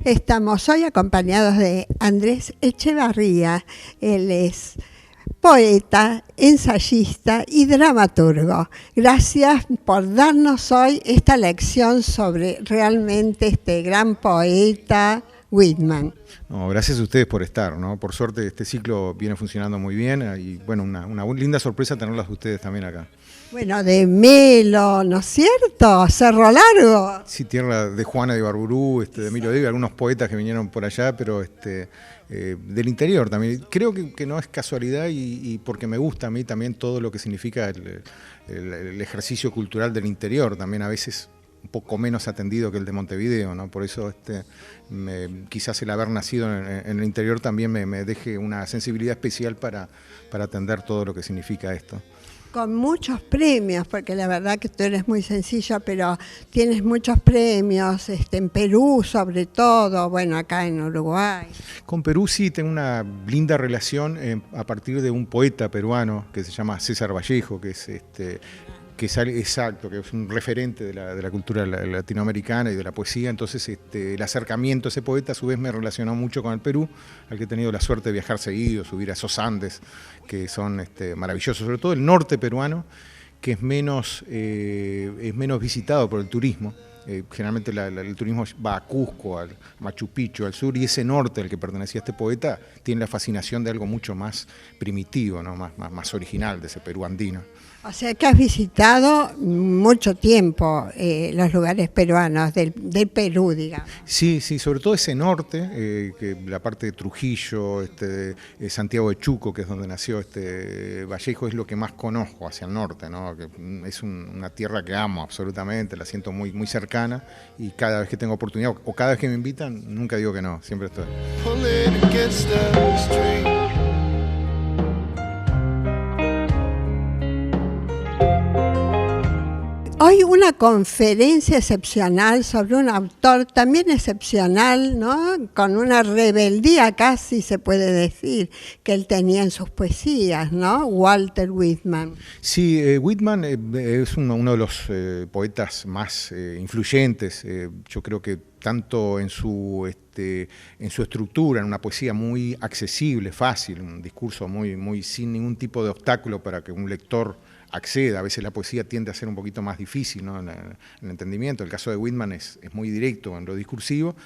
Estamos hoy acompañados de Andrés Echevarría. Él es poeta, ensayista y dramaturgo. Gracias por darnos hoy esta lección sobre realmente este gran poeta Whitman. No, gracias a ustedes por estar, ¿no? Por suerte este ciclo viene funcionando muy bien y bueno, una linda sorpresa tenerlas ustedes también acá. Bueno, de Melo, ¿no es cierto? Cerro Largo. Sí, tierra de Juana de Ibarburú, de Emilio Diego, algunos poetas que vinieron por allá, pero del interior también. Creo que no es casualidad y porque me gusta a mí también todo lo que significa el ejercicio cultural del interior, también a veces un poco menos atendido que el de Montevideo, ¿no? Por eso quizás el haber nacido en el interior también me deje una sensibilidad especial para atender todo lo que significa esto. Con muchos premios, porque la verdad que tú eres muy sencillo, pero tienes muchos premios, en Perú sobre todo, bueno, acá en Uruguay. Con Perú sí tengo una linda relación a partir de un poeta peruano que se llama César Vallejo, que es exacto, que es un referente de la cultura latinoamericana y de la poesía. Entonces el acercamiento a ese poeta a su vez me relacionó mucho con el Perú, al que he tenido la suerte de viajar seguido, subir a esos Andes que son maravillosos, sobre todo el norte peruano, que es menos visitado por el turismo. Generalmente el turismo va a Cusco, al Machu Picchu, al sur, y ese norte al que pertenecía este poeta tiene la fascinación de algo mucho más primitivo, ¿no? más original de ese Perú andino. O sea que has visitado mucho tiempo los lugares peruanos, del Perú, digamos. Sí, sobre todo ese norte, que la parte de Trujillo, Santiago de Chuco, que es donde nació Vallejo, es lo que más conozco hacia el norte, ¿no? Que es una tierra que amo absolutamente, la siento muy, muy cercana y cada vez que tengo oportunidad o cada vez que me invitan, nunca digo que no, siempre estoy. Hoy una conferencia excepcional sobre un autor también excepcional, ¿no? Con una rebeldía casi se puede decir que él tenía en sus poesías, ¿no? Walter Whitman. Sí, Whitman es uno de los poetas más influyentes. Yo creo que tanto en su estructura, en una poesía muy accesible, fácil, un discurso muy sin ningún tipo de obstáculo para que un lector acceda. A veces la poesía tiende a ser un poquito más difícil, ¿no? en el entendimiento. El caso de Whitman es muy directo en lo discursivo,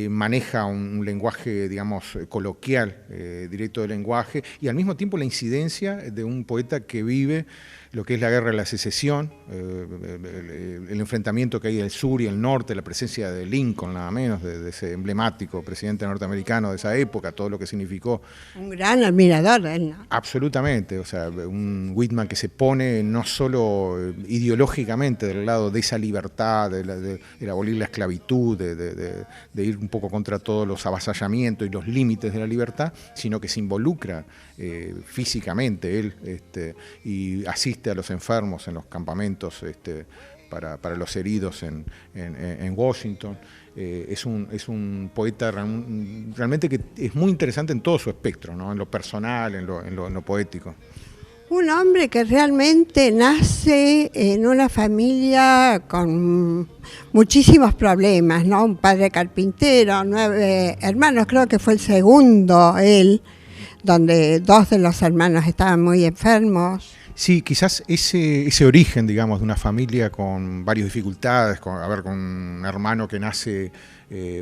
maneja un lenguaje, digamos, coloquial, directo del lenguaje, y al mismo tiempo la incidencia de un poeta que vive lo que es la guerra de la secesión, el enfrentamiento que hay del sur y el norte, la presencia de Lincoln, nada menos, de ese emblemático presidente norteamericano de esa época, todo lo que significó. Un gran admirador de él, ¿no? Absolutamente, o sea, un Whitman que se pone no solo ideológicamente del lado de esa libertad, de abolir la esclavitud, de ir un poco contra todos los avasallamientos y los límites de la libertad, sino que se involucra físicamente él y asiste a los enfermos en los campamentos para los heridos en Washington. Es un poeta realmente que es muy interesante en todo su espectro, ¿no? En lo personal, en lo poético. Un hombre que realmente nace en una familia con muchísimos problemas, ¿no? Un padre carpintero, 9 hermanos, creo que fue el segundo él, donde 2 de los hermanos estaban muy enfermos. Sí, quizás ese origen, digamos, de una familia con varias dificultades, con un hermano que nace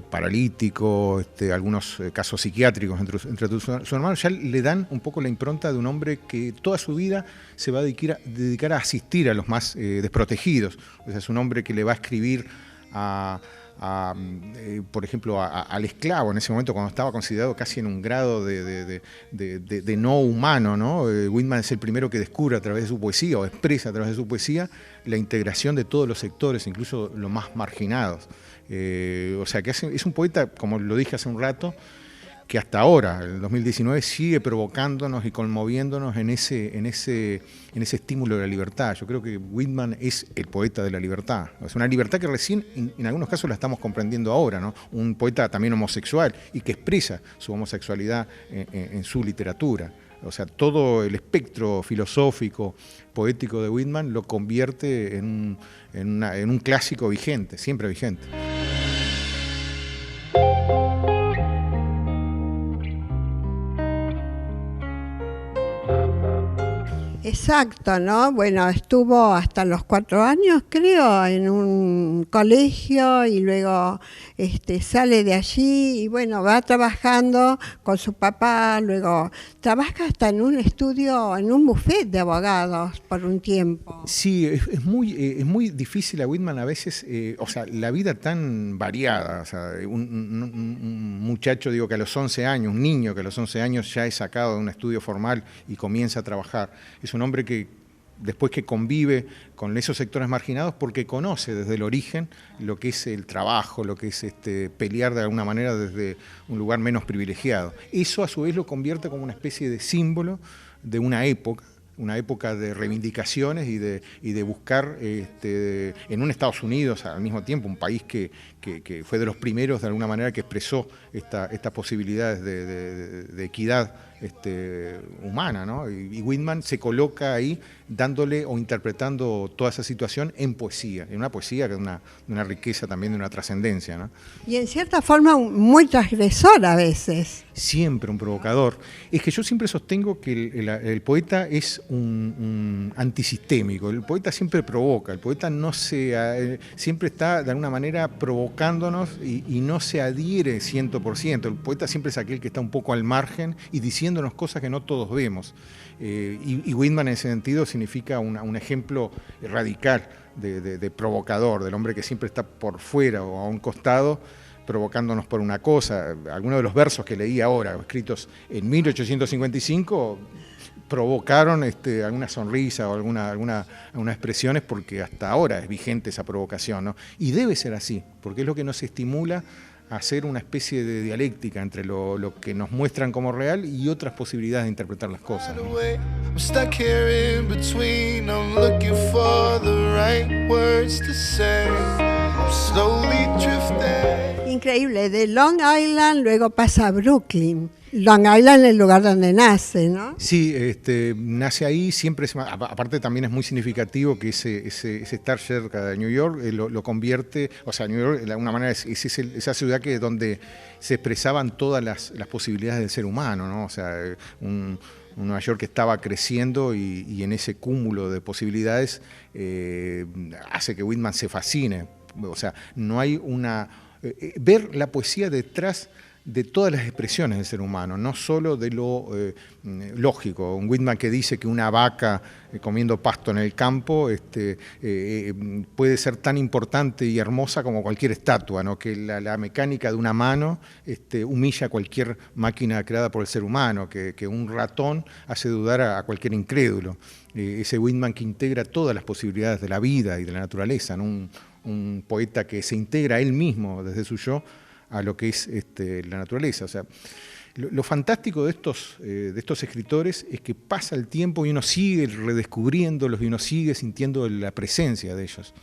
paralítico, algunos casos psiquiátricos entre sus hermanos, ya le dan un poco la impronta de un hombre que toda su vida se va a dedicar a asistir a los más desprotegidos. O sea, es un hombre que le va a escribir por ejemplo, al esclavo en ese momento, cuando estaba considerado casi en un grado de no humano, ¿no? Whitman es el primero que descubre a través de su poesía, o expresa a través de su poesía, la integración de todos los sectores, incluso los más marginados. O sea que es un poeta, como lo dije hace un rato, que hasta ahora, el 2019, sigue provocándonos y conmoviéndonos en ese estímulo de la libertad. Yo creo que Whitman es el poeta de la libertad. Es una libertad que recién, en algunos casos, la estamos comprendiendo ahora, ¿no? Un poeta también homosexual y que expresa su homosexualidad en su literatura. O sea, todo el espectro filosófico, poético de Whitman lo convierte en un clásico vigente, siempre vigente. Exacto, ¿no? Bueno, estuvo hasta los 4 años, creo, en un colegio y luego sale de allí y bueno, va trabajando con su papá, luego trabaja hasta en un estudio, en un bufete de abogados por un tiempo. Sí, es muy difícil a Whitman a veces, o sea, la vida tan variada, o sea, un muchacho, digo, que a los 11 años, un niño que a los 11 años ya es sacado de un estudio formal y comienza a trabajar. Es un hombre que después que convive con esos sectores marginados porque conoce desde el origen lo que es el trabajo, lo que es pelear de alguna manera desde un lugar menos privilegiado. Eso a su vez lo convierte como una especie de símbolo de una época de reivindicaciones y de buscar en un Estados Unidos al mismo tiempo, un país que fue de los primeros de alguna manera que expresó estas posibilidades de equidad humana, ¿no? Y Whitman se coloca ahí dándole o interpretando toda esa situación en poesía, en una poesía que es de una riqueza también, de una trascendencia, ¿no? Y en cierta forma muy transgresor a veces. Siempre un provocador. Es que yo siempre sostengo que el poeta es un antisistémico, el poeta siempre provoca, el poeta siempre está de alguna manera provocándonos y no se adhiere 100%, el poeta siempre es aquel que está un poco al margen y diciéndonos cosas que no todos vemos. Y Whitman en ese sentido significa un ejemplo radical de provocador, del hombre que siempre está por fuera o a un costado, provocándonos por una cosa. Algunos de los versos que leí ahora, escritos en 1855, provocaron alguna sonrisa o algunas expresiones porque hasta ahora es vigente esa provocación, ¿no? Y debe ser así, porque es lo que nos estimula a hacer una especie de dialéctica entre lo que nos muestran como real y otras posibilidades de interpretar las cosas, ¿no? Increíble, de Long Island luego pasa a Brooklyn. Long Island es el lugar donde nace, ¿no? Sí, nace ahí, siempre aparte también es muy significativo que ese estar cerca de New York lo convierte, o sea, New York de alguna manera es esa ciudad donde se expresaban todas las posibilidades del ser humano, ¿no? O sea, un Nueva York que estaba creciendo y en ese cúmulo de posibilidades hace que Whitman se fascine. O sea, no hay ver la poesía detrás de todas las expresiones del ser humano, no solo de lo lógico. Un Whitman que dice que una vaca comiendo pasto en el campo puede ser tan importante y hermosa como cualquier estatua, ¿no? Que la mecánica de una mano humilla a cualquier máquina creada por el ser humano, que un ratón hace dudar a cualquier incrédulo. Ese Whitman que integra todas las posibilidades de la vida y de la naturaleza, ¿no? Un poeta que se integra a él mismo desde su yo a lo que es la naturaleza. O sea, lo fantástico de estos escritores es que pasa el tiempo y uno sigue redescubriéndolos y uno sigue sintiendo la presencia de ellos.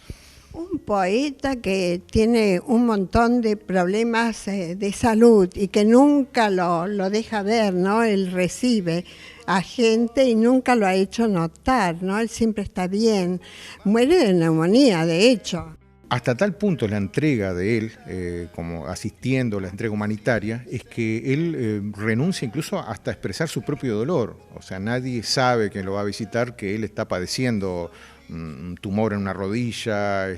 Un poeta que tiene un montón de problemas de salud y que nunca lo deja ver, ¿no? Él recibe a gente y nunca lo ha hecho notar, ¿no? Él siempre está bien. Muere de neumonía, de hecho. Hasta tal punto la entrega de él, como asistiendo a la entrega humanitaria, es que él renuncia incluso hasta expresar su propio dolor. O sea, nadie sabe que lo va a visitar que él está padeciendo un tumor en una rodilla,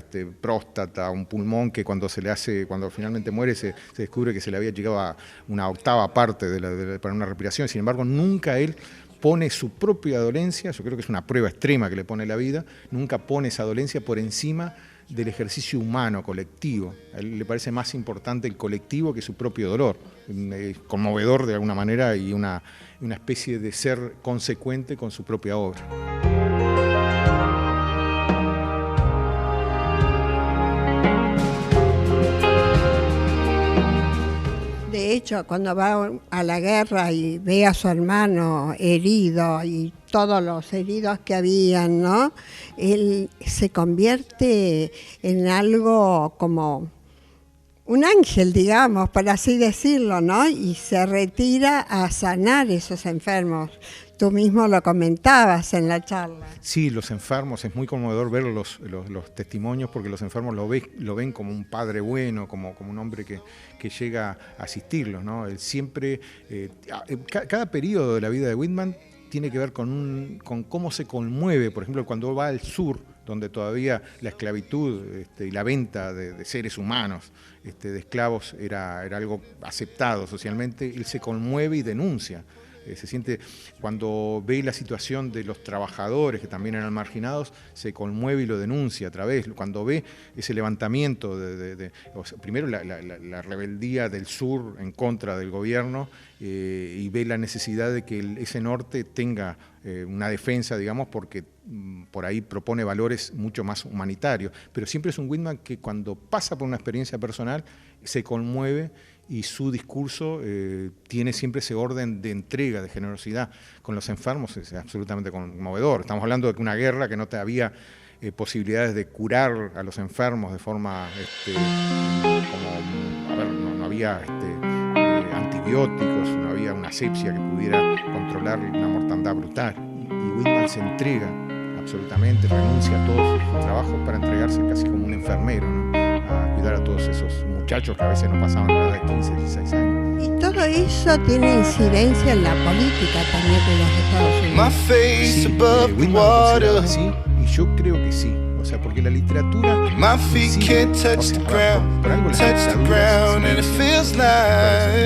próstata, un pulmón que cuando finalmente muere se descubre que se le había llegado a una octava parte para una respiración. Sin embargo, nunca él pone su propia dolencia, yo creo que es una prueba extrema que le pone la vida, nunca pone esa dolencia por encima del ejercicio humano, colectivo. A él le parece más importante el colectivo que su propio dolor. Conmovedor de alguna manera y una especie de ser consecuente con su propia obra. De hecho, cuando va a la guerra y ve a su hermano herido y todos los heridos que habían, ¿no? Él se convierte en algo como un ángel, digamos, por así decirlo, ¿no? Y se retira a sanar esos enfermos. Tú mismo lo comentabas en la charla. Sí, los enfermos, es muy conmovedor ver los testimonios porque los enfermos lo ven como un padre bueno, como un hombre que llega a asistirlos, ¿no? Él siempre, cada periodo de la vida de Whitman tiene que ver con cómo se conmueve, por ejemplo, cuando va al sur, donde todavía la esclavitud y la venta de seres humanos, de esclavos, era algo aceptado socialmente. Él se conmueve y denuncia. Se siente, cuando ve la situación de los trabajadores que también eran marginados, se conmueve y lo denuncia a través. Cuando ve ese levantamiento, primero la rebeldía del sur en contra del gobierno, y ve la necesidad de que ese norte tenga una defensa, digamos, porque por ahí propone valores mucho más humanitarios. Pero siempre es un Whitman que cuando pasa por una experiencia personal se conmueve, y su discurso tiene siempre ese orden de entrega, de generosidad con los enfermos. Es absolutamente conmovedor. Estamos hablando de una guerra que no había posibilidades de curar a los enfermos de forma, no había antibióticos, no había una asepsia que pudiera controlar una mortandad brutal. Y Whitman se entrega absolutamente, renuncia a todos sus trabajos para entregarse casi como un enfermero, ¿no? A cuidar a todos esos muchachos que a veces no pasaban la edad de 15, 16 años. Y todo eso tiene incidencia en la política también de los Estados Unidos. Sí, Whitman lo consideraba así, y yo creo que sí. O sea, porque la literatura sí, por algo las dictaduras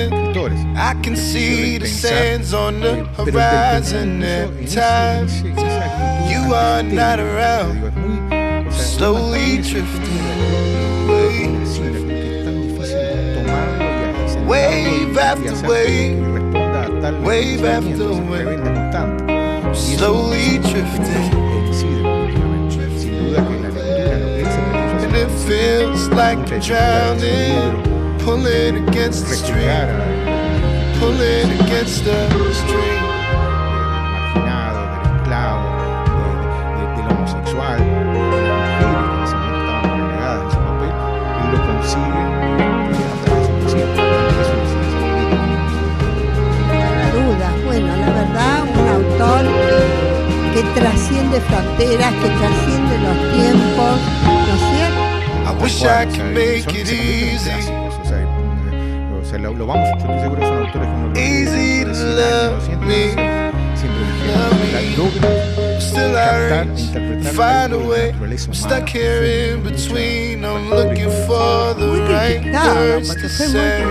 escritores, pero you are not around, slowly drifting away, wave after wave, wave after wave, slowly drifting. And it feels like I'm drowning, pulling against the stream, pulling against the stream. Marginado, del esclavo, del homosexual, de las mujeres que en ese momento estaban relegadas en su papel, y lo consigue a través de su poesía. No duda. Bueno, la verdad, un autor que trasciende fronteras, que trasciende los tiempos, ¿no es cierto? I wish I could make it easy. O sea, lo vamos, yo estoy seguro que son autores que uno easy to love me, still I reach, find a way. I'm stuck here in between. I'm looking for the right words to say.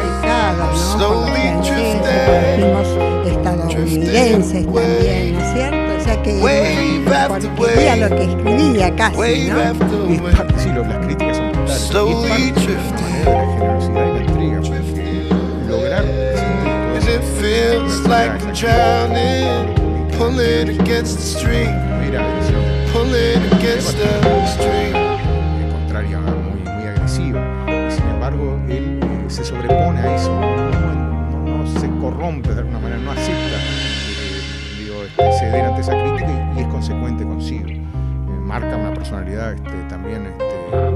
Slowly drifting, estadounidenses también, ¿no es cierto? O sea que porque lo que escribía casi, ¿no? Y es parte, sí, las críticas son totales. slowly drifting, La generosidad y la entrega, lograr and it feels like I'm drowning, pulling against the stream, pulling against the stream. Contraria, muy agresiva. Sin embargo, él se sobrepone a eso, no se corrompe de alguna manera, no acepta ceder ante esa crítica y es consecuente consigo. Marca una personalidad también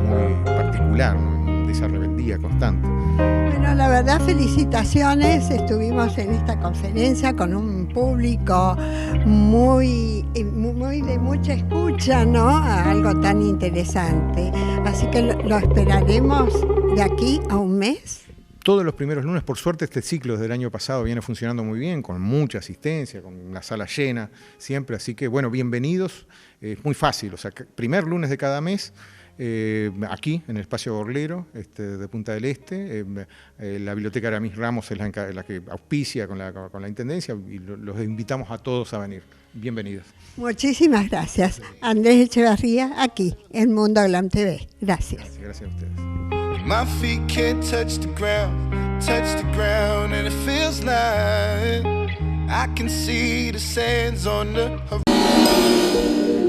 muy particular, ¿no? De esa rebeldía constante. Bueno, la verdad, felicitaciones. Estuvimos en esta conferencia con un público muy de mucha escucha, ¿no? A algo tan interesante. Así que lo esperaremos de aquí a un mes. Todos los primeros lunes, por suerte, este ciclo desde el año pasado viene funcionando muy bien, con mucha asistencia, con la sala llena siempre. Así que, bueno, bienvenidos. Es muy fácil, o sea, primer lunes de cada mes, aquí en el Espacio Borlero de Punta del Este. La biblioteca Aramis Ramos es la que auspicia con la Intendencia y los invitamos a todos a venir. Bienvenidos. Muchísimas gracias. Andrés Echevarría, aquí, en Mundo Glam TV. Gracias. Gracias a ustedes. My feet can't touch the ground, and it feels like I can see the sands on the horizon.